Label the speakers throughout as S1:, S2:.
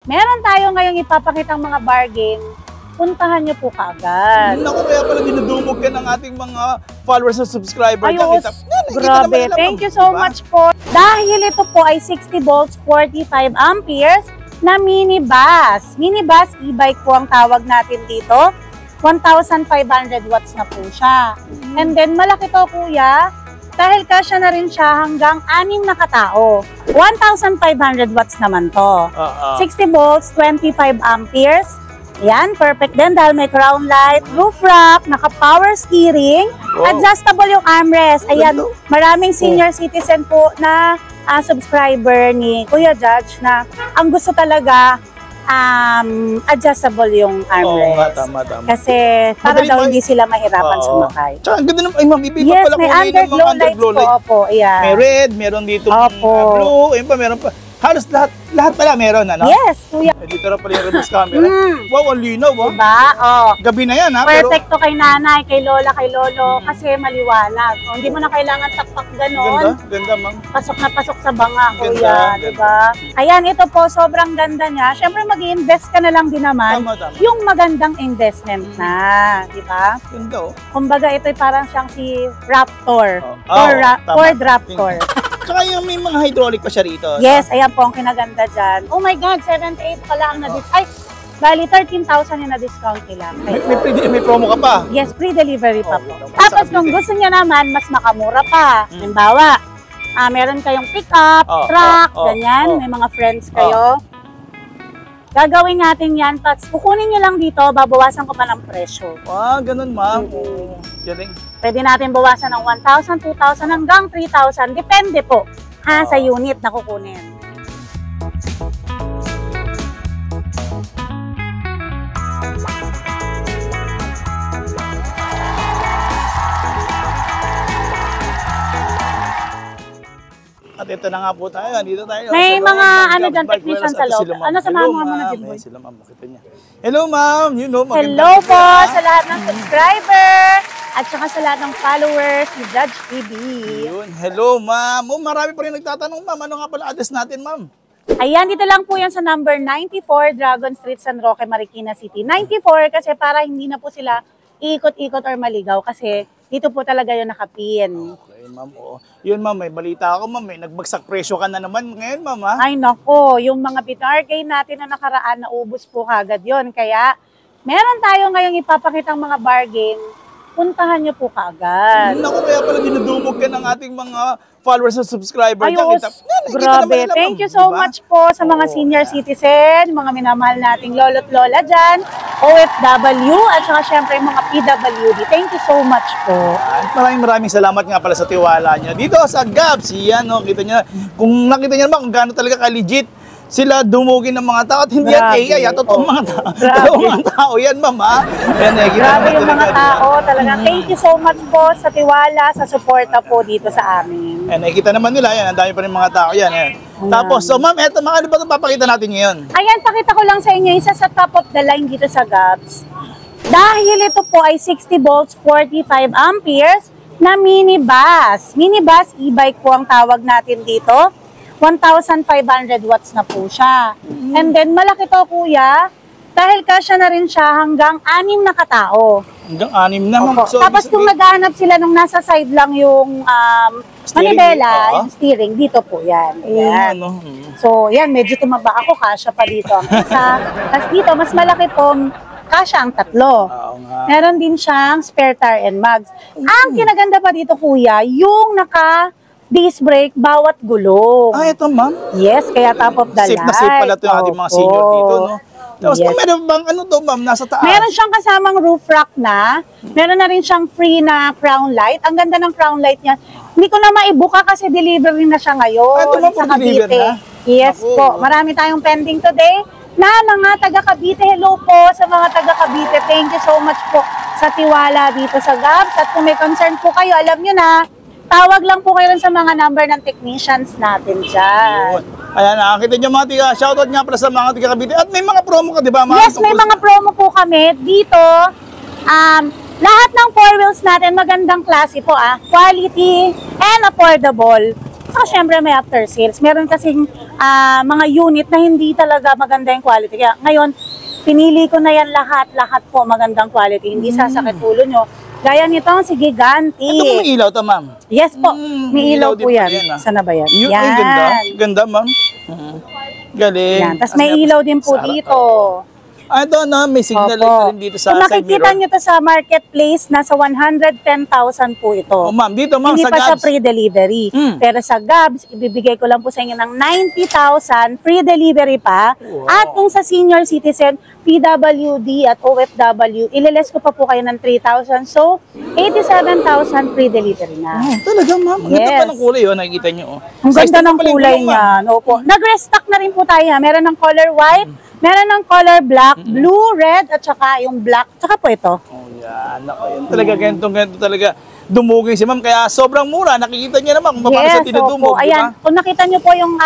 S1: Meron tayo ngayong ipapakitang mga bargain. Puntahan nyo po kaagad.
S2: Naku, kaya pala dinudumog ka ng ating mga followers at subscribers.
S1: Ayos, grabe. Thank you so much po. Dahil ito po ay 60 volts, 45 amperes na minibus. Minibus e-bike po ang tawag natin dito. 1,500 watts na po siya. And then malaki to kuya. Dahil kasya na rin siya hanggang 6 na katao. 1,500 watts naman to. 60 volts, 25 amperes. Yan, perfect din dahil may crown light, roof rack, naka-power steering, adjustable yung armrest. Ayan, maraming senior citizen po na subscriber ni Kuya Judge na ang gusto talaga adjustable yung armrest.
S2: Tama.
S1: Kasi para daw hindi sila mahirapan sumakay.
S2: Tsaka ang ganda naman, ay ma'am, iba
S1: yes,
S2: pala
S1: may underglow lights po. Opo, yeah.
S2: May red, meron dito blue, ayun pa, meron pa. Halos lahat pala meron, ano?
S1: Yes, kuya.
S2: Dito na pala yung reverse camera. Wow, ang linaw,
S1: diba?
S2: Gabi na yan, ha?
S1: Perfecto kay nanay, kay lola, kay lolo, kasi maliwanag. Hindi mo na kailangan takpak ganon.
S2: Ganda, ma'am.
S1: Pasok na pasok sa banga, kuya, diba? Ayan, ito po, sobrang ganda niya. Siyempre, mag-i-invest ka na lang din naman.
S2: Tama.
S1: Yung magandang investment na, diba?
S2: Ganda,
S1: Kumbaga, ito'y parang siyang si Raptor. Ford Raptor.
S2: Saka yung may mga hydraulic pa siya rito.
S1: Yes, ayan po ang kinaganda dyan. Oh my God, 78 pala ang na-discount. Ay, bali 13,000 yung na-discount nila.
S2: May promo ka pa?
S1: Yes, pre-delivery pa po. Tapos kung gusto niya naman, mas makamura pa. Halimbawa, meron kayong pick-up, truck, ganyan. May mga friends kayo. Gagawin natin yan. Tapos kukunin nyo lang dito, babawasan ko pa ng presyo.
S2: Ganun, ma'am. Galing.
S1: Pwede natin bawasan ng 1,000, 2,000 hanggang 3,000. Depende po sa unit na kukunin.
S2: At ito na nga po tayo. Dito tayo.
S1: May mga dyan, technician sa loob. Samahan mo muna dyan, boy.
S2: Sila, ma'am. Makita niya. Hello, ma'am.
S1: Hello po sa lahat ng subscriber. At saka sa lahat ng followers ni Judge TV.
S2: Hello, ma'am. Marami pa rin nagtatanong, ma'am. Ano nga pala address natin, ma'am?
S1: Ayan, dito lang po yan sa number 94 Dragon Street, San Roque, Marikina City. 94 kasi para hindi na po sila iikot-ikot or maligaw kasi dito po talaga yung nakapin.
S2: Okay, ma'am. Yun, ma'am. May balita ako, ma'am. May nagbagsak presyo ka na naman ngayon, ma'am, ha?
S1: Ay, nako. Yung mga binargain natin na nakaraan, naubos po kagad yun. Kaya, meron tayo ngayong ipapakitang mga bargain. Puntahan nyo po kaagad.
S2: Naku, kaya pala dinudumog ka ng ating mga followers at subscribers.
S1: Ayos, grabe. Thank you so much po sa mga senior citizen, mga minamahal nating lolo't lola dyan, OFW, at saka syempre mga PWD. Thank you so much po.
S2: Maraming salamat nga pala sa tiwala nyo. Dito sa Gabs, yan, no, kita nyo, kung nakita nyo naman kung gaano talaga ka-legit sila dumugin ng mga tao at hindi yan AI, totoong mga tao. Totoong mga tao yan, ma'am, ha?
S1: Grabe yung mga tao, talaga. Thank you so much po sa tiwala, sa suporta po dito sa amin.
S2: Nakikita naman nila, yan, ang dami pa rin mga tao yan. Tapos, so ma'am, eto, mga ano ba itong papakita natin ngayon? Ayan,
S1: pakita ko lang sa inyo, isa sa top of the line dito sa Gabs. Dahil ito po ay 60 volts, 45 amperes na minibus. Minibus e-bike po ang tawag natin dito. 1,500 watts na po siya. And then, malaki to, kuya. Dahil kasya na rin siya hanggang 6 na katao.
S2: Hanggang 6 na, ma'am.
S1: So, tapos kung naghahanap sila nung nasa side lang yung manibela, yung steering, dito po yan. Ayan. So, yan, medyo tumaba ako, kasya pa dito ang isa. Tapos dito, mas malaki po, kasya ang 3. Meron din siyang spare tire and mags. Ang kinaganda pa dito, kuya, yung disc brake bawat gulong.
S2: Ito, ma'am?
S1: Yes, kaya top of the line.
S2: Safe na safe pala ito yung ating mga senior dito, no? Tapos meron bang ano to, ma'am, nasa taas?
S1: Meron siyang kasamang roof rack na. Meron na rin siyang free na crown light. Ang ganda ng crown light niya. Hindi ko na maibuka kasi delivery na siya ngayon.
S2: Ito, ma'am,
S1: sa Cavite. Yes po. Marami tayong pending today na mga taga Cavite. Hello po sa mga taga Cavite. Thank you so much po sa tiwala dito sa Gabs. At kung may concern po kayo, alam nyo na, tawag lang po kayo sa mga number ng technicians natin dyan.
S2: Ayan, nakakita nyo mga tiga. Shoutout nga pala sa mga tiga Cavite. At may mga promo ka, di ba?
S1: Yes, may mga promo po kami. Dito, lahat ng 4 wheels natin, magandang klase po. Quality and affordable. So, syempre may after sales. Meron kasing mga unit na hindi talaga maganda yung quality. Kaya ngayon, pinili ko na yan lahat po magandang quality. Hindi sasakit ulo nyo. Gaya nitong si Giganti.
S2: Ito po may ilaw to, ma'am.
S1: Yes po, may ilaw po
S2: din
S1: yan.
S2: yan,
S1: Saan na ba yan?
S2: Ay,
S1: Yan.
S2: ganda. Ganda, ma'am. Galing.
S1: Yan. Tapos may ilaw din po dito.
S2: Ito na, may signal na rin dito sa
S1: Kung
S2: side
S1: makikita
S2: mirror.
S1: nyo to sa marketplace, nasa 110,000 po ito.
S2: Oh, ma'am, dito, ma'am,
S1: Hindi
S2: sa
S1: pa siya
S2: Gabs.
S1: free delivery. Pero sa Gabs, ibibigay ko lang po sa inyo ng 90,000 free delivery pa.
S2: Wow.
S1: At kung sa senior citizen, PWD at OFW, ililes ko pa po kayo ng 3,000. So, 87,000 free delivery na.
S2: Oh, talaga, ma'am. Ang ganda
S1: Yes.
S2: pa ng kulay, oh. Nakikita nyo, oh.
S1: Ang
S2: Size
S1: ganda
S2: na
S1: ng
S2: pala yung
S1: kulay
S2: gulong, ma'am.
S1: niyan. Opo. Nag-restock na rin po tayo. Meron ng color white, meron ng color black, blue, red, at saka yung black. Tsaka po ito.
S2: Oh, yan. Ako, yan talaga, ganito talaga. Dumugin si ma'am, kaya sobrang mura. Nakikita niyo naman kung paano siya tinudumog,
S1: opo.
S2: di ba?
S1: Ayan, kung nakita niyo po yung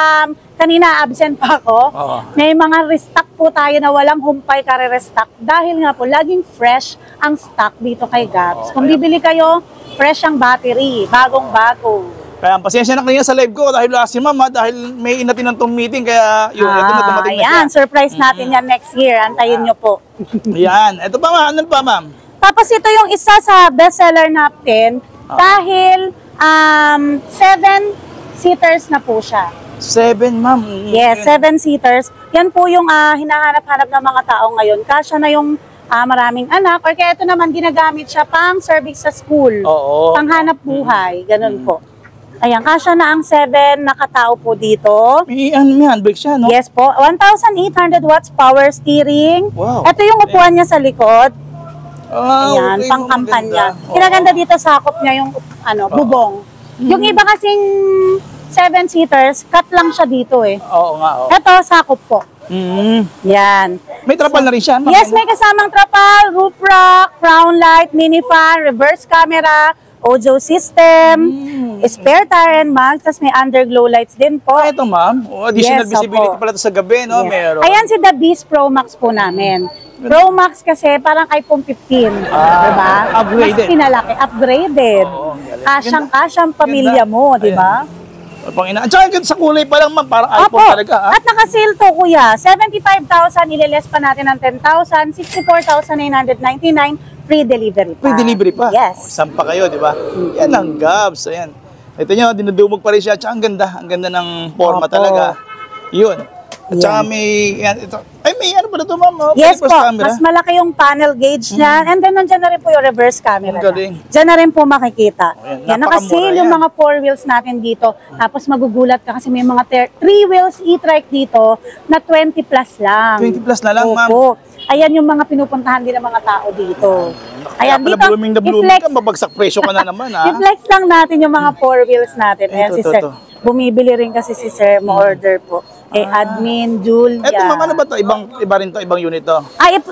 S1: kanina absent pa ako,
S2: Oo.
S1: may mga restock po tayo na walang humpay kare-restock dahil nga po laging fresh ang stock dito kay Gabs. Kung bibili kayo, fresh ang battery, bagong-bago.
S2: Kaya pasensya na kanina sa live ko dahil wala si ma'am, dahil may inatinantong meeting, kaya yun, ito na dumating na siya.
S1: Ayan, surprise natin yan next year. Antayin niyo po.
S2: Yan. Ito pa, ma'am. Ano pa, ma'am?
S1: Tapos ito yung isa sa bestseller natin dahil 7-seaters na po siya.
S2: 7, ma'am.
S1: Yes, 7-seaters. Yan po yung hinahanap-hanap ng mga tao ngayon. Kasya na yung maraming anak or kaya ito naman ginagamit siya pang service sa school.
S2: Oo.
S1: Panghanap buhay. Ganun po. Ayan, kasya na ang 7 na katao po dito.
S2: May handbrake siya, no?
S1: Yes po. 1,800 watts power steering.
S2: Wow.
S1: Ito yung upuan niya sa likod.
S2: Ah,
S1: Ayan,
S2: okay,
S1: pang-kampanya.
S2: maganda.
S1: Kinaganda dito sakop niya yung bubong. Yung iba kasing 7-seaters, cut lang siya dito eh.
S2: Oo nga, oo.
S1: Ito, sakop po.
S2: Mm.
S1: Yan.
S2: May trapal na rin siya, ma'am.
S1: Yes, may kasamang trapal, roof rack, crown light, mini fan, reverse camera, audio system, spare tire and mags, tapos may underglow lights din po.
S2: Ah, ito, ma'am. Oh, additional
S1: Yes,
S2: visibility
S1: opo.
S2: pala ito sa gabi, no?
S1: Yes.
S2: Meron.
S1: Ayan si The Beast Pro Max po namin. Pro Max kasi parang iPhone 15, diba?
S2: Upgraded.
S1: Mas pinalaki, upgraded.
S2: Oo, galing.
S1: Kasyang pamilya mo, diba?
S2: At saka ganda sa kulay pa lang, ma'am. Parang
S1: Opo.
S2: iPhone talaga, ha?
S1: At naka-sale to, kuya. 75,000, ililes pa natin ng 10,000, 64,999, free delivery pa.
S2: Free delivery pa?
S1: Yes.
S2: Saan pa kayo, di ba? Yan ang Gabs. Ayan. Ito nyo, dinudumog pa rin siya. At saka ang ganda. Ang ganda ng forma
S1: Opo.
S2: talaga. Yun. At saka
S1: Yan.
S2: may, yan, ito. Ay, may ano pala ito, ma'am? Oh,
S1: Yes po,
S2: reverse camera.
S1: mas malaki yung panel gauge niyan. And then, nandyan na rin po yung reverse camera.
S2: Ang galing.
S1: Diyan na rin po makikita.
S2: Ayan,
S1: Yan, naka-sale
S2: napakamura
S1: yung
S2: yan.
S1: mga 4 wheels natin dito. Tapos magugulat ka kasi may mga 3 wheels e-trike dito na 20 plus lang.
S2: 20 plus na lang, ma'am.
S1: Opo. Ayan yung mga pinupuntahan din ng mga tao dito.
S2: Kaya pala blooming na blooming
S1: i-flex,
S2: ka, mabagsak presyo ka na naman, ha?
S1: i-flex lang natin yung mga 4 wheels natin. Ayan
S2: Ito,
S1: si
S2: ito,
S1: Sir.
S2: ito.
S1: Bumibili rin kasi si Sir, ma-order po. Admin, Julia.
S2: Ito, ma'am, ano ba ito? Iba rin to, ibang unit to.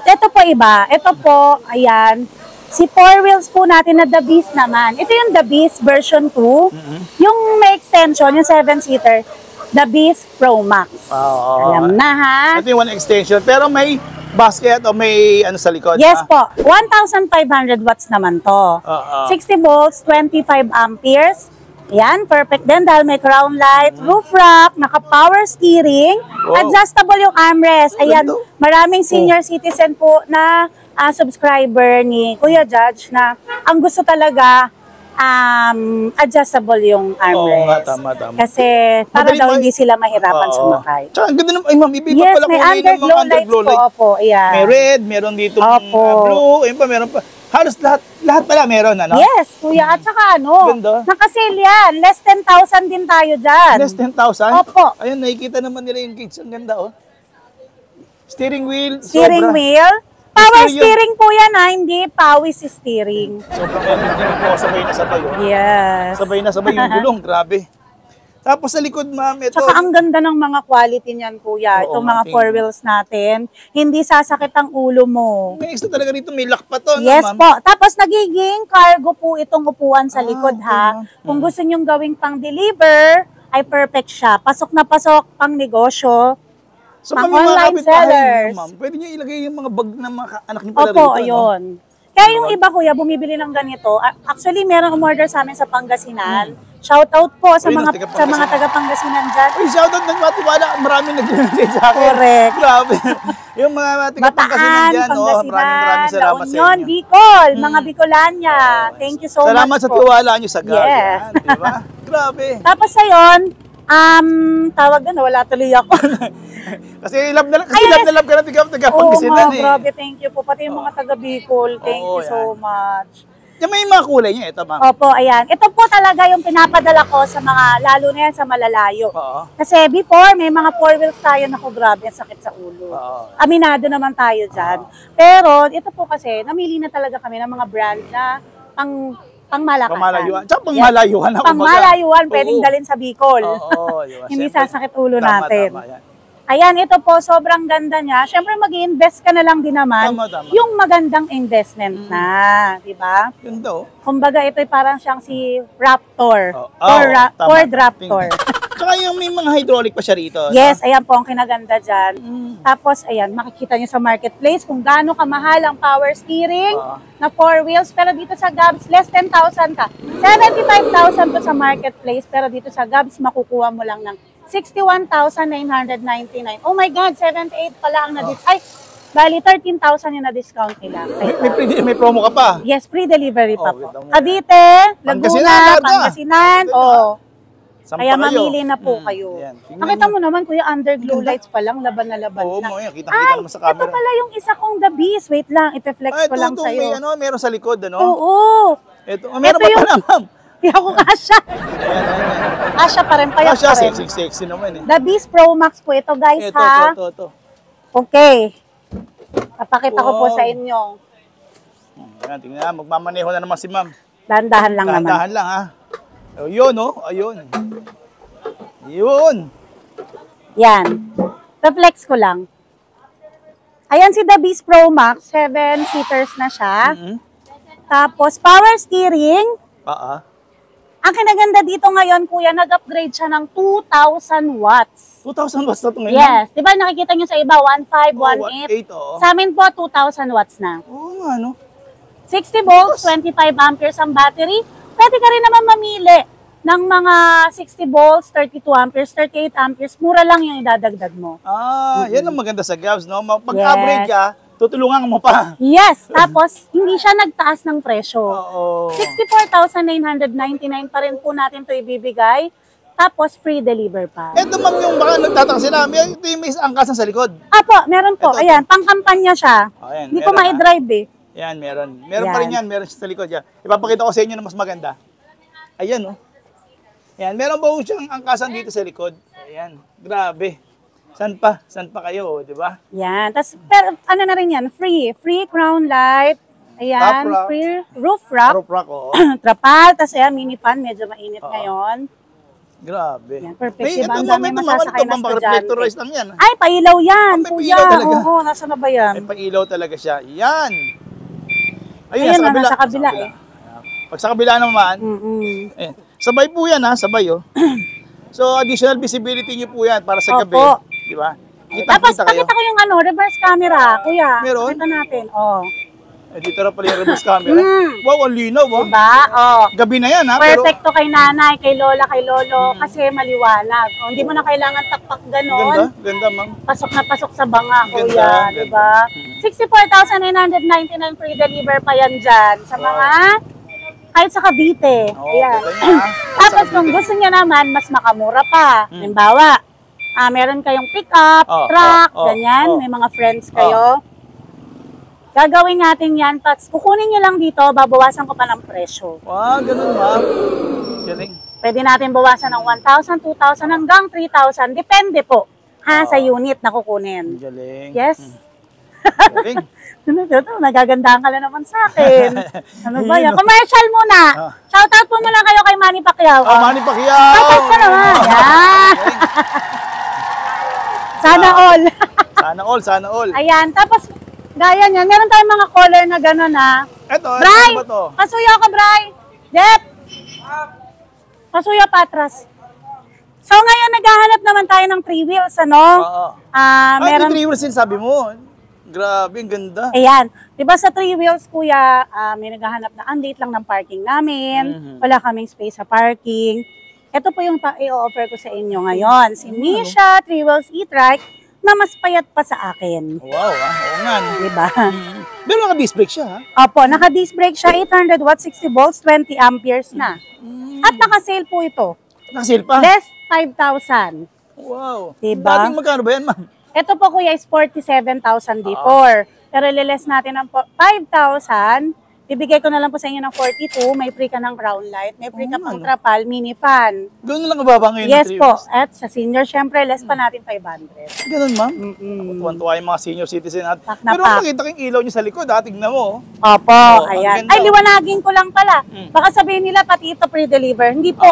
S1: Ito po iba. Ito po, ayan. Si 4 wheels po natin na The Beast naman. Ito yung The Beast version 2. Yung may extension, yung 7-seater. The Beast Pro Max.
S2: Oo.
S1: Alam na ha?
S2: Ito yung one extension. Pero may basket o may ano sa likod.
S1: Yes
S2: ha?
S1: po. 1,500 watts naman to.
S2: Oo.
S1: 60 volts, 25 amperes. Yan, perfect din dahil may crown light, roof rack, naka-power steering,
S2: Wow.
S1: adjustable yung armrest. Ayan,
S2: Ganda.
S1: maraming senior citizen po na subscriber ni Kuya Judge na ang gusto talaga adjustable yung armrest.
S2: Oo nga, tama.
S1: Kasi para
S2: Madali
S1: daw
S2: mo-
S1: hindi sila mahirapan
S2: Oo.
S1: sumakay.
S2: Tsaka ang ganda naman. Ay, ma'am, iba
S1: Yes,
S2: pala
S1: may
S2: kulay ng mga
S1: underglow lights po. Opo, ayan.
S2: May red, meron dito
S1: Opo.
S2: blue, ayun pa, meron pa. Halos lahat pala meron, ano?
S1: Yes, kuya. At saka ano,
S2: Ganda.
S1: naka-sale yan. Less 10,000 din tayo dyan.
S2: Less 10,000?
S1: Opo.
S2: Ayun, nakikita naman nila yung kids. Ang ganda, oh. Steering wheel,
S1: Steering
S2: sobra.
S1: wheel. Power
S2: Stereo.
S1: steering po yan ha, hindi pawis steering.
S2: Sobrang energetic po, sabay na sabay, oh.
S1: Yes.
S2: Sabay na sabay yung gulong, grabe. Tapos sa likod, ma'am, ito.
S1: Tsaka ang ganda ng mga quality niyan, kuya.
S2: Oo,
S1: Itong mga
S2: mating.
S1: 4 wheels natin. Hindi sasakit ang ulo mo.
S2: May extra talaga dito, may lock pa to, no,
S1: Yes
S2: ma'am?
S1: po. Tapos nagiging cargo po itong upuan sa likod
S2: okay,
S1: ha.
S2: ma'am.
S1: Kung gusto nyong gawing pang-deliver, ay perfect siya. Pasok na pasok pang negosyo.
S2: So,
S1: Pang
S2: kami mga
S1: online
S2: kapitbahay
S1: sellers.
S2: niyo, ma'am, pwede niyo ilagay yung mga bag ng mga anak niyo pala
S1: Opo,
S2: rito,
S1: ayun. Kaya yung iba kuya, bumibili ng ganito. Actually, meron umorder sa amin sa Pangasinan. Shoutout po sa
S2: Uy,
S1: mga taga Pangasinan dyan.
S2: Uy, shoutout ng matiwala. Maraming nag-message sa akin.
S1: Correct.
S2: Grabe. Yung mga taga-Pangasinan dyan,
S1: Pangasinan,
S2: maraming salamat
S1: La
S2: sa
S1: Union,
S2: inyo.
S1: Bicol, mga Bicolania. Thank you so
S2: Salamat
S1: much
S2: sa
S1: po.
S2: tiwala nyo sa GAB.
S1: Yes.
S2: Yan, di ba? Grabe.
S1: Tapos ayon, tawag na, wala tuloy ako.
S2: Kasi love na love ka na taga-Pangasinan eh.
S1: Grabe, thank you po. Pati yung mga taga Bicol, thank you so much.
S2: Yung may mga kulay niya, ito ma'am.
S1: Opo, ayan. Ito po talaga yung pinapadala ko sa mga, lalo na yan sa malalayo.
S2: Oo.
S1: Kasi before, may mga 4 wheels tayo na grabe, ang sakit sa ulo.
S2: Oo.
S1: Aminado naman tayo dyan. Pero ito po kasi, namili na talaga kami ng mga brand na pangmalakasan.
S2: Pangmalayuan. Tsaka pangmalayuan.
S1: Yes. Pangmalayuan, pwedeng dalhin sa Bicol.
S2: Oo, yun.
S1: Hindi
S2: Siyempre,
S1: sasakit ulo
S2: tama,
S1: natin.
S2: Tama, yan.
S1: Ayan, ito po, sobrang ganda niya. Siyempre, mag-i-invest ka na lang din naman
S2: Tama.
S1: yung magandang investment na, di ba?
S2: Ganda oh.
S1: Kumbaga, ito'y parang siyang si Raptor.
S2: Tama.
S1: Ford Raptor.
S2: Tsaka yung may mga hydraulic pa siya rito.
S1: Yes, ayan po ang kinaganda dyan. Tapos, ayan, makikita niyo sa marketplace kung gaano kamahal ang power steering na 4 wheels. Pero dito sa Gabs, less than 10,000 ka. 75,000 to sa marketplace. Pero dito sa Gabs, makukuha mo lang ng 61,999. Oh my God, 78 pala ang na-discount. Ay, bali 13,000 yung na-discount nila.
S2: May promo ka pa.
S1: Yes, free-delivery pa po.
S2: kita mo.
S1: Cavite, Laguna,
S2: Pangasinan,
S1: Pangasinan. Oh.
S2: Saan
S1: Kaya
S2: pa kayo?
S1: mamili na po kayo.
S2: Ayan, tingnan
S1: Nakita
S2: nyo.
S1: mo naman, kuya, underglow lights pa lang, laban na laban
S2: Oo,
S1: na.
S2: mo yan. Kita
S1: Ay,
S2: naman sa camera.
S1: ito pala yung isa kong The Beast. Wait lang, ite-flex ko lang
S2: ito,
S1: sa'yo.
S2: meron sa likod, ano?
S1: Oo.
S2: Ito, meron
S1: Ito
S2: pa
S1: yung-
S2: pala, ma'am.
S1: Hindi ako kasha. Kasha pa rin, payat
S2: Siya,
S1: pa rin.
S2: sexy naman eh.
S1: The Beast Pro Max po ito, guys, ha?
S2: Ito.
S1: Okay. Papakita ko po
S2: Wow.
S1: sa inyo.
S2: Ayan, tingnan, magmamaneho na naman si ma'am.
S1: Dahan-dahan lang naman.
S2: Dahan lang, ha? Ayun, oh. Ayun. Yun.
S1: Yan. Reflex ko lang. Ayan si The Beast Pro Max. 7-seaters na siya. Tapos, power steering. Ang kinaganda dito ngayon, kuya, nag-upgrade siya ng 2,000 watts.
S2: 2,000 watts na ito ngayon.
S1: Yes. Di ba nakikita nyo sa iba, 1.5, 1.8?
S2: 1.8, oo.
S1: Sa amin po, 2,000 watts na.
S2: Oo nga, no?
S1: 60 volts, 25 amperes ang battery. Pwede ka rin naman mamili ng mga 60 volts, 32 amperes, 38 amperes. Mura lang yung idadagdag mo.
S2: Yan ang maganda sa Gabs, no? Pag-upgrade ka, tutulungan mo pa.
S1: Yes. Tapos, hindi siya nagtaas ng presyo.
S2: Oo.
S1: 64,999 pa rin po natin to ibibigay. Tapos, free deliver pa.
S2: Ito, ma'am, yung baka nagtataka sila, ito yung may angkasan sa likod.
S1: Apo, meron po.
S2: Ito.
S1: Ayan, pang-kampanya siya.
S2: Ayan,
S1: Hindi ko
S2: meron,
S1: ma-drive eh.
S2: Yan, meron. Meron pa
S1: Yan.
S2: rin yan, meron siya sa likod. Yan. Ipapakita ko sa inyo na mas maganda. Ayan, oh. Yan, meron ba siyang angkasan dito sa likod? Ayan, grabe. Saan pa? Saan pa kayo, di ba?
S1: Yan. Tapos, pero ano na rin yan, free. Free crown light. Ayan,
S2: Top rack.
S1: free roof rack.
S2: Roof rack, oo.
S1: Trapal. Tapos, ayan, mini fan. Medyo mainit ngayon.
S2: Grabe.
S1: Yan, perfect.
S2: May,
S1: Diba?
S2: ito,
S1: Ang
S2: ma'am,
S1: dami
S2: ito, ma'am,
S1: masasakay na
S2: reflectorize lang yan.
S1: Ay, pailaw yan,
S2: May
S1: kuya.
S2: pailaw talaga.
S1: Oo, nasa na ba yan?
S2: May pang-ilaw talaga siya. Yan.
S1: Ayun,
S2: nasa kabila.
S1: nasa kabila eh.
S2: Pag sa kabila naman, eh, sabay po yan ha, sabay oh. So, additional visibility niyo po yan para sa gabi.
S1: Opo.
S2: Di ba?
S1: Tapos,
S2: Kita-kita kayo.
S1: pakita ko yung ano, reverse camera, kuya.
S2: Meron?
S1: Pakita natin, oh.
S2: Eh, dito na pala yung reverse camera. Wow, ang linaw ha.
S1: Diba? Oh.
S2: Gabi na yan ha. Pero,
S1: Perfect to kay nanay, kay lola, kay lolo, kasi maliwanag. Oh, hindi mo na kailangan takpak
S2: ganda,
S1: ganon.
S2: ganda ma'am.
S1: Pasok na pasok sa banga,
S2: Ganda,
S1: kuya.
S2: ganda.
S1: Diba? 64,999 free deliver pa yan dyan sa mga, kahit sa Cavite.
S2: Oo,
S1: Ayan.
S2: kita niyo, ha?
S1: Tapos kung gusto niya naman, mas makamura pa. Halimbawa, meron kayong pick-up, truck, ganyan, may mga friends kayo. Gagawin natin yan, tapos kukunin nyo lang dito, babawasan ko pa ng presyo.
S2: Wow, ganun ma'am. Galing.
S1: Pwede natin bawasan ng 1,000, 2,000 hanggang 3,000. Depende po sa unit na kukunin.
S2: Galing.
S1: Yes?
S2: Galing.
S1: Nagagandahan ka na naman sa akin. Ano ba yan? Commercial muna. Shoutout po muna kayo kay Manny Pacquiao.
S2: Manny Pacquiao.
S1: Shoutout ko naman. Yan. Sana all.
S2: Sana all, sana all.
S1: Ayan. Tapos, gaya niyan, meron tayong mga color na gano'n na.
S2: Ito,
S1: Bray!
S2: ano ba to?
S1: Pasuyo ka, Bray! Jet! Pasuyo patras. So ngayon, naghahanap naman tayo ng 3 wheels, ano?
S2: Oo.
S1: Meron...
S2: Ay, 3 wheels din sabi mo. Grabe, ang ganda.
S1: Ayan. Diba sa 3 wheels, kuya, may naghahanap na ang late lang ng parking namin. Wala kaming space sa parking. Ito po yung i-offer ko sa inyo ngayon. Si Misha 3 wheels e-trike na mas payat pa sa akin.
S2: Wow, oo nga. No?
S1: Diba?
S2: Pero naka-disc brake siya, ha?
S1: Opo, naka-disc brake siya, 800 watts, 60 volts, 20 amperes na. At naka-sale po ito.
S2: Naka-sale pa?
S1: Less 5,000.
S2: Wow.
S1: Diba?
S2: Dating magkano ba yan, ma'am?
S1: Ito po kuya is 47,000 before. Pero liles natin ng 5,000. Bibigay ko na lang po sa inyo ng 42. May free ka ng crown light. May free ka pang trapal, mini fan.
S2: Ganun lang kababa ngayon.
S1: Yes po. At sa senior, syempre, less pa natin 500.
S2: Ganun, ma'am? Tuwan-tuwa yung mga senior citizen natin. Pero
S1: pak.
S2: nakita ko yung ilaw niyo sa likod, ha? Tignan mo.
S1: Opo,
S2: ang
S1: ayan.
S2: ganda,
S1: Ay, liwanagin ko lang pala. Baka sabihin nila pati ito free deliver. Hindi po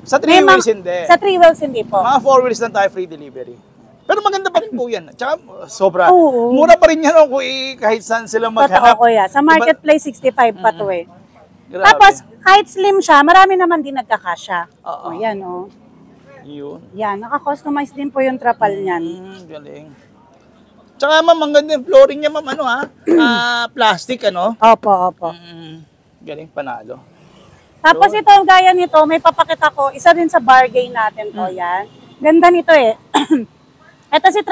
S2: Sa 3 wheels hindi.
S1: Sa 3 wheels hindi po.
S2: Mga 4 wheels lang tayo free delivery. Pero maganda pa rin po yan. Tsaka sobra.
S1: Oo.
S2: Mura pa rin yan kung kahit saan sila maghanap.
S1: Totoo kuya. Sa marketplace, 65 pa to eh.
S2: Grabe.
S1: Tapos, kahit slim siya, marami naman din nagkakasya.
S2: Oo.
S1: Ayan o.
S2: Yun.
S1: Yan, naka-customize din po yung trapal niyan.
S2: Galing. Tsaka ma'am, ang ganda yung flooring niya ma'am, ano ha? Plastic, ano?
S1: Opo, opo.
S2: Galing, panalo.
S1: Tapos ito, gaya nito, may papakita ko, isa din sa bargain natin to, yan. Ganda nito eh. Ito si,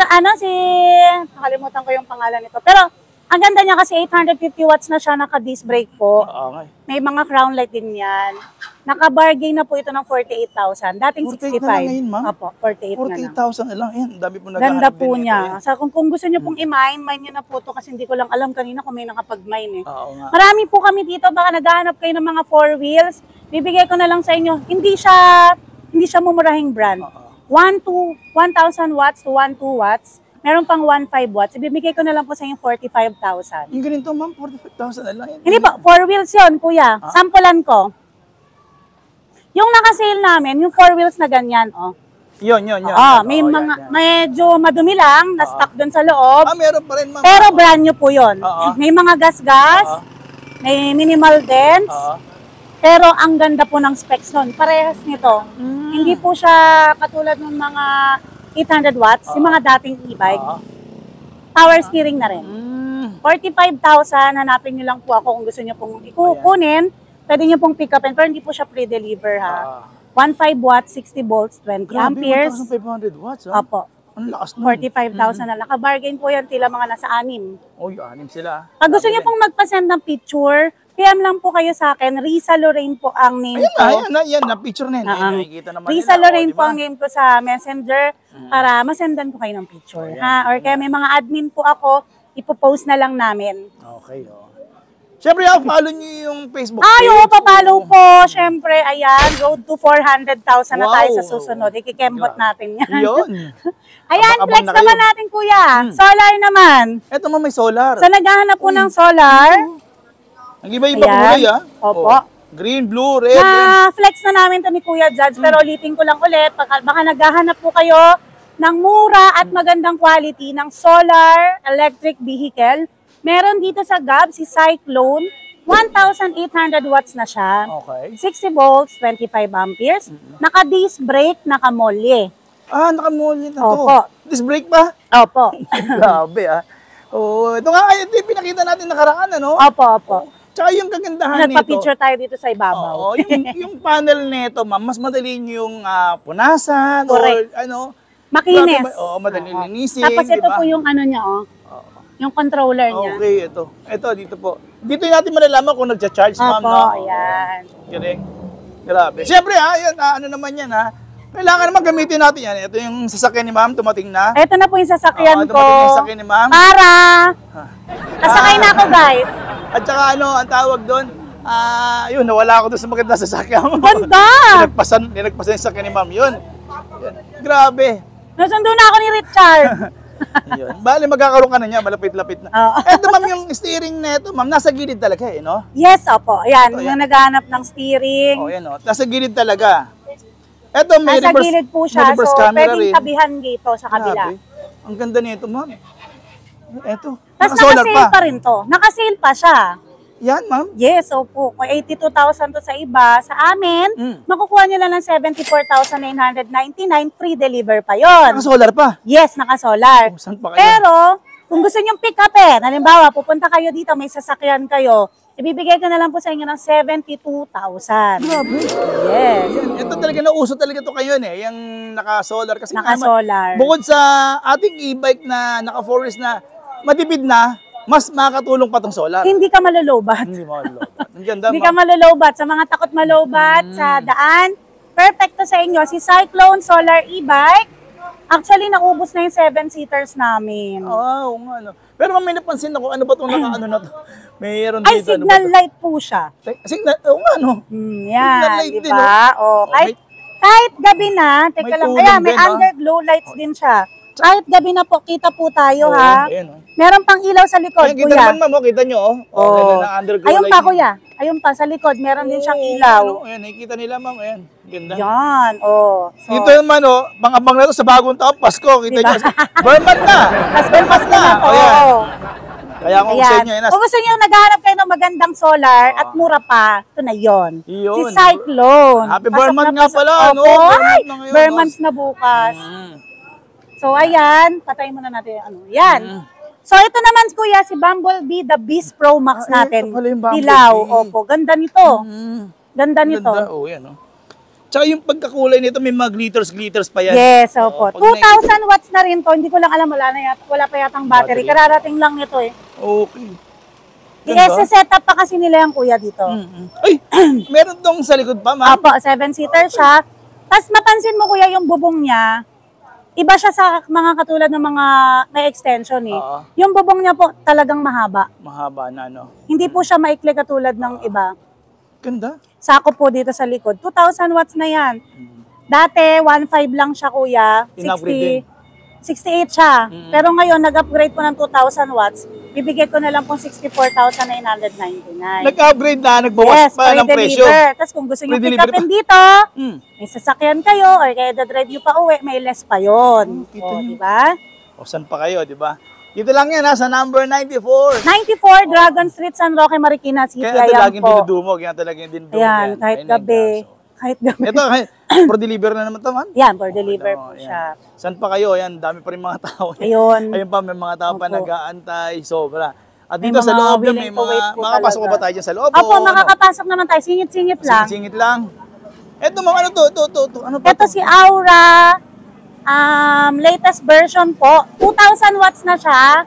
S1: nakalimutan ko yung pangalan nito. Pero, ang ganda niya kasi 850 watts na siya, naka-disc brake po.
S2: Okay.
S1: May mga crown light din yan. Naka-bargain na po ito ng 48,000. Dating
S2: 48
S1: 65.
S2: na lang ngayon, ma'am?
S1: Opo, 48 na lang.
S2: 48,000 na lang. Ayan, dami po naghahanap.
S1: Ganda po
S2: din
S1: niya.
S2: ito,
S1: Sa, kung gusto niyo pong i-mine, mine niyo na po ito kasi hindi ko lang alam kanina kung may nakapag-mine eh.
S2: Oo nga.
S1: Marami po kami dito, baka naghahanap kayo ng mga 4 wheels. Bibigay ko na lang sa inyo. Hindi siya mumurahing brand. 1,000 watts to 12 watts. Meron pang 15 watts. Ibibigay ko na lang po sa inyo 45,000.
S2: Yung ganito ma'am, 45,000 na lang. Yan.
S1: Hindi po, 4 wheels yun, kuya. Sampulan ko. Yung naka-sale namin, yung 4 wheels na ganyan, oh.
S2: Yun.
S1: May mga, medyo madumi lang, na-stock dun sa loob.
S2: Meron pa rin ma'am.
S1: Pero brand new po yun. May mga gas-gas, may minimal dents. Pero ang ganda po ng specs nun. Parehas nito. Hindi po siya katulad ng mga 800 watts, yung mga dating e-bike. Power steering na rin. 45,000, hanapin nyo lang po ako kung gusto nyo pong ikukunin. Pwede nyo pong pick up pero hindi po siya pre-deliver ha. 15 watts, 60 volts, 20 amperes.
S2: 1,500 watts ha?
S1: Opo.
S2: Ang lakas nun.
S1: 45,000 na. Naka-bargain po yan, tila mga nasa 6.
S2: Oh, 6 sila.
S1: Pag gusto nyo pong magpa-send ng picture, PM lang po kayo sa akin. Risa Lorraine po ang name ko.
S2: Ayan na, picture na yun. Nakikita naman
S1: Risa
S2: nila.
S1: Lorraine po ang name ko sa Messenger para masendan ko kayo ng picture. Ha? Or kaya may mga admin po ako, ipopost na lang namin.
S2: Okay, Siyempre, follow nyo yung Facebook page.
S1: Oo, papalo po. Siyempre, ayan, road to 400,000 na tayo sa susunod. Ikikembot natin yan.
S2: Yun.
S1: Ayan, flex
S2: na
S1: naman natin, kuya. Solar naman.
S2: Eto may solar.
S1: Sa naghahanap po ng solar,
S2: Nag-iba-iba kulay,
S1: Opo.
S2: Green, blue, red.
S1: Na-flex na namin ito ni Kuya Judge, pero ulitin ko lang ulit, baka naghahanap po kayo ng mura at magandang quality ng solar electric vehicle. Meron dito sa Gab, si Cyclone, 1,800 watts na siya.
S2: Okay.
S1: 60 volts, 25 amperes. Naka-disc brake, naka-molye.
S2: Naka-molye na to.
S1: Opo.
S2: Disc brake pa?
S1: Opo.
S2: Grabe, ito nga ito yung pinakita natin nakaraan, ano?
S1: Opo.
S2: Tsaka yung kagandahan nito.
S1: Nagpa-picture tayo dito sa ibabaw.
S2: Oo, yung panel nito, ma'am, mas madali yung punasan.
S1: Correct.
S2: Or
S1: Makinis.
S2: madali linisin.
S1: Tapos ito
S2: diba?
S1: po yung ano niya, yung controller niya.
S2: Okay, ito. Ito, dito po. Dito natin malalaman kung nagcha-charge, ma'am.
S1: Opo, ayan.
S2: Galing. Grabe. Siyempre, yan, ano naman yan, Kailangan naman gamitin natin yan. Ito yung sasakyan ni ma'am, tumating na.
S1: Ito na po yung sasakyan ko.
S2: Tumating na yung sasakyan ni ma'am.
S1: Para! Nasakay na ako, guys.
S2: At saka ang tawag doon, yun, nawala ako doon sa maganda sasakyan.
S1: Ganda!
S2: Ninagpasan yung sasakyan ni ma'am, yun. Grabe.
S1: Nasundo na ako ni Richard.
S2: Yun. Bali, magkakaroon ka na niya, malapit-lapit na. Ito ma'am, yung steering nito, ma'am, nasa gilid talaga no?
S1: Yes, opo. Ayan, yung naghahanap ng steering.
S2: Yan nasa gilid talaga. Ito, may
S1: nasa
S2: reverse,
S1: gilid po siya, so pwedeng tabihan dito sa kabila.
S2: Grabe. Ang ganda nito, ma'am. Ito,
S1: tapos
S2: naka-solar
S1: naka-sale pa rin to. Naka-sale pa siya.
S2: Yan, ma'am?
S1: Yes, opo. Kung 82,000 to sa iba, sa amin, makukuha nyo lang ng 74,999, free deliver pa yon.
S2: Naka-solar pa?
S1: Yes, naka-solar.
S2: Saan pa kayo?
S1: Pero, Kung gusto nyo pick upin, halimbawa, pupunta kayo dito, may sasakyan kayo, ibibigay ko na lang po sa inyo ng 72,000.
S2: Grabe.
S1: Yes.
S2: Yan. Ito talaga, nauso talaga ito kayo yung naka-solar. Kasi
S1: Naka-solar.
S2: bukod sa ating e-bike na naka-forest na matipid na, mas makakatulong pa itong solar.
S1: Hindi ka malolobat.
S2: Hindi mo lobat. Ang ganda,
S1: Hindi ka malolobat. Sa mga takot malobat sa daan, perfecto sa inyo. Si Cyclone Solar E-Bike, actually, naubos na yung 7-seaters namin.
S2: Oo nga, no. Pero may napansin ako, ano ba itong naka-ano na to? Mayroon
S1: Ay,
S2: dito.
S1: signal light po siya.
S2: Signal, oo nga, no. Signal
S1: Yan,
S2: light
S1: di
S2: din,
S1: ba?
S2: no?
S1: Kahit gabi na, teka
S2: May
S1: lang,
S2: tulong
S1: ayan, may
S2: din, no?
S1: underglow lights din siya. Kahit gabi na po, kita po tayo,
S2: Oo,
S1: ha?
S2: ayan, oh.
S1: Meron pang ilaw sa likod,
S2: Ayan, kita
S1: kuya.
S2: naman, ma'am, kita nyo, oh.
S1: Oh.
S2: Na underglow
S1: Ayun
S2: light
S1: pa,
S2: niya.
S1: kuya. Ayun pa, sa likod, meron din siyang
S2: Oo,
S1: ilaw.
S2: ano, ayan, nakikita nila, ma'am, ayan. Ganda.
S1: Yan, oh. So,
S2: Ito naman, oh, pang-abang na to sa bagong taon, Pasko. Kita
S1: Diba?
S2: nyo, Vermont na.
S1: Pasko na po.
S2: Oh, ayan.
S1: Oo.
S2: Kaya kung sa
S1: Ayan.
S2: inyo, yun,
S1: Kung gusto nyo naghahanap kayo ng magandang solar at mura pa, ito na yon.
S2: Yun.
S1: Si Cyclone.
S2: Happy
S1: Pasok
S2: Vermont
S1: na
S2: nga
S1: pasok.
S2: pala, no?
S1: Opo,
S2: Vermont
S1: ay,
S2: na ngayon,
S1: Vermonts
S2: boss.
S1: na bukas.
S2: Mm.
S1: So, ayan. Patayin muna natin yung ano. Yan. So, ito naman, kuya, si Bumblebee, the Beast Pro Max
S2: Ah,
S1: natin.
S2: ito pala yung Bumblebee.
S1: Dilaw. Opo, ganda nito.
S2: Mm.
S1: Ganda nito.
S2: Ganda, oh, yan, oh. Tsaka yung pagkakulay nito, may mga glitters pa yan.
S1: Yes, opo.
S2: Oo, pag
S1: 2,000 watts na rin to. Hindi ko lang alam, wala pa yatang battery.
S2: Battery.
S1: Kararating lang nito eh.
S2: Okay. Ganda.
S1: I-set-up pa kasi nila yung kuya dito.
S2: Ay, meron tong sa likod pa, ma'am.
S1: Apo, 7-seater siya. Tapos mapansin mo kuya yung bubong niya, iba siya sa mga katulad ng mga may extension eh.
S2: Oo.
S1: Yung bubong niya po talagang mahaba.
S2: Mahaba na, no?
S1: Hindi po siya maikli katulad ng iba.
S2: Ganda.
S1: Sako po dito sa likod. 2,000 watts na yan. Dati, 1.5 lang siya kuya.
S2: In-upgrade din.
S1: 68 siya. Pero ngayon, nag-upgrade po ng 2,000 watts. Bibigay ko na lang pong 64,999.
S2: Nag-upgrade na, nagbawas pa ng presyo.
S1: pre-deliver. Tapos kung gusto nyo pick
S2: Pre-delivery
S1: upin
S2: pa.
S1: dito,
S2: Hmm.
S1: may sasakyan kayo or kaya dadrive nyo pa uwi, may less pa yun.
S2: kita
S1: O,
S2: nyo.
S1: diba?
S2: O, saan pa kayo, di ba? Dito lang yan, ha, sa number 94.
S1: 94 Dragon Street, San Roque, Marikina City.
S2: Kaya ito
S1: Ayan
S2: laging
S1: po.
S2: dinudumog. Yan talaga yung dinudumog.
S1: Ayan,
S2: yan.
S1: kahit
S2: Ayun ang
S1: gabi.
S2: kaso.
S1: Kahit gabi.
S2: Ito, for deliver na naman ito, ma'am.
S1: Yan, for deliver
S2: Oo,
S1: po
S2: ayan.
S1: siya.
S2: Saan pa kayo? Ayan, dami pa rin mga tao.
S1: Ayun.
S2: Ayun pa, may mga tao pa
S1: Opo.
S2: nag-aantay. Sobra. At
S1: May
S2: dito sa
S1: mga
S2: loob na may
S1: willing to wait
S2: mga,
S1: po
S2: makapasok
S1: talaga.
S2: ba tayo dyan sa loob?
S1: Opo,
S2: O ano?
S1: makakapasok naman tayo. Singit-singit lang.
S2: Singit lang. Ito mga ano to, ito. Ano pa
S1: Ito si Aura. Latest version po. 2,000 watts na siya.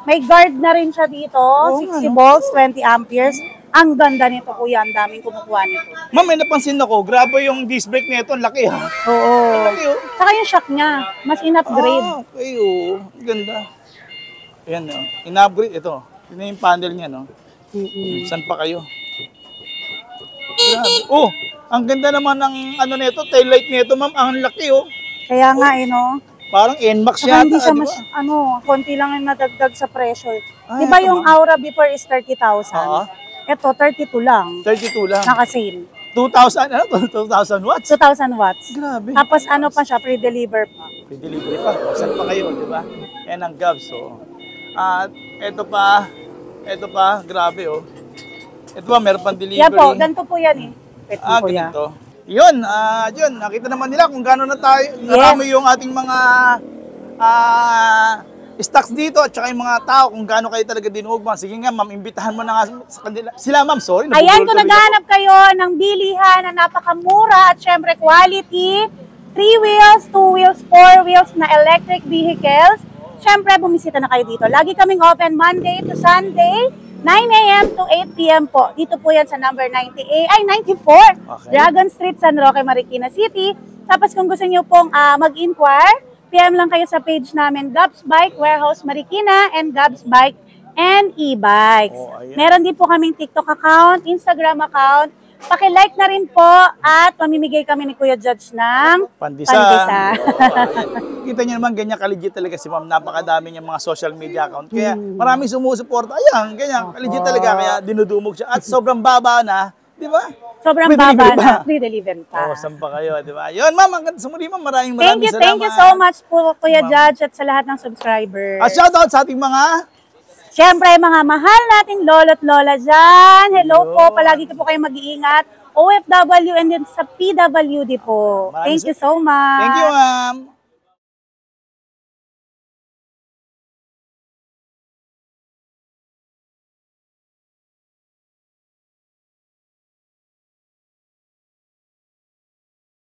S1: May guard na rin siya dito.
S2: Oo
S1: 60
S2: nga, no?
S1: volts, 20 amperes. Ang ganda nito kuya. Ang daming kumukuha nito.
S2: Ma'am, may napansin ako, grabe yung disc brake nito, ang laki ha.
S1: Oo.
S2: Laki oh.
S1: Saka yung shock niya. Mas in-upgrade.
S2: Ah, okay oh. Ang ganda. Ayan oh. In-upgrade ito. Ito yung panel niya no. Saan pa kayo? Grabe. Oh, ang ganda naman ng ano nito, tail light nito ma'am. Ang laki oh.
S1: Kaya nga no.
S2: Parang NMAX
S1: Saka
S2: yata,
S1: hindi siya
S2: di ba?
S1: konti lang yung nadagdag sa presyo.
S2: Ay,
S1: Di ba
S2: ito,
S1: yung
S2: ma'am.
S1: Aura before is 30,000?
S2: Oo.
S1: Ito, 32 lang.
S2: 32 lang.
S1: Naka-sale.
S2: 2,000, ano? 2,000 watts?
S1: 2,000 watts.
S2: Grabe.
S1: Tapos ano pa siya, free-deliver pa.
S2: May delivery pa. O, saan pa kayo, di ba? Yan ang Gabs, oh. At ito pa, grabe, oh. Ito pa, meron pang delivery.
S1: Yan po, ganito po yan eh. Pwede po yan.
S2: ganito. Yun, nakita naman nila kung gano'n na tayo, narami yung ating mga stocks dito at saka yung mga tao kung gaano kayo talaga dinugma. Sige nga, ma'am, imbitahan mo na nga sa kanila. Sila, ma'am, sorry.
S1: Ayan,
S2: nabubulol
S1: kung
S2: tuloy ako.
S1: naghahanap kayo ng bilihan na napakamura at syempre quality, 3 wheels, 2 wheels, 4 wheels na electric vehicles, syempre bumisita na kayo dito. Lagi kaming open Monday to Sunday, 9 a.m. to 8 p.m. po. Dito po yan sa number 94
S2: Okay.
S1: Dragon Street, San Roque, Marikina City. Tapos kung gusto nyo pong mag-inquire, PM lang kayo sa page namin, Gabs Bike Warehouse Marikina and Gabs Bike and E-Bikes.
S2: Oh, ayan.
S1: Meron din po kaming TikTok account, Instagram account. Paki-like na rin po at mamimigay kami ni Kuya Judge ng
S2: Pandisa.
S1: pandisa.
S2: Kita niyo naman, ganyan ka-legit talaga si ma'am. Napakadami niyang mga social media account. Kaya maraming sumusuporta. Ayan, ganyan, ka-legit talaga. Kaya dinudumog siya. At sobrang baba na, di ba?
S1: Sobrang
S2: Free
S1: baba
S2: delivery
S1: na,
S2: pa.
S1: free delivery pa.
S2: Oh, saan pa kayo, di ba? Yun, ma'am, hanggang sa muli, ma'am. Maraming
S1: Thank
S2: salamat.
S1: you so much po Kuya
S2: Ma'am.
S1: Judge at sa lahat ng subscribers.
S2: At shoutout sa ating mga
S1: Siyempre, mga mahal nating lolo't lola dyan. Hello
S2: Yun.
S1: po, palagi ko po kayo mag-iingat. OFW and then sa PWD po.
S2: Maraming
S1: Thank you so much.
S2: Thank you, ma'am.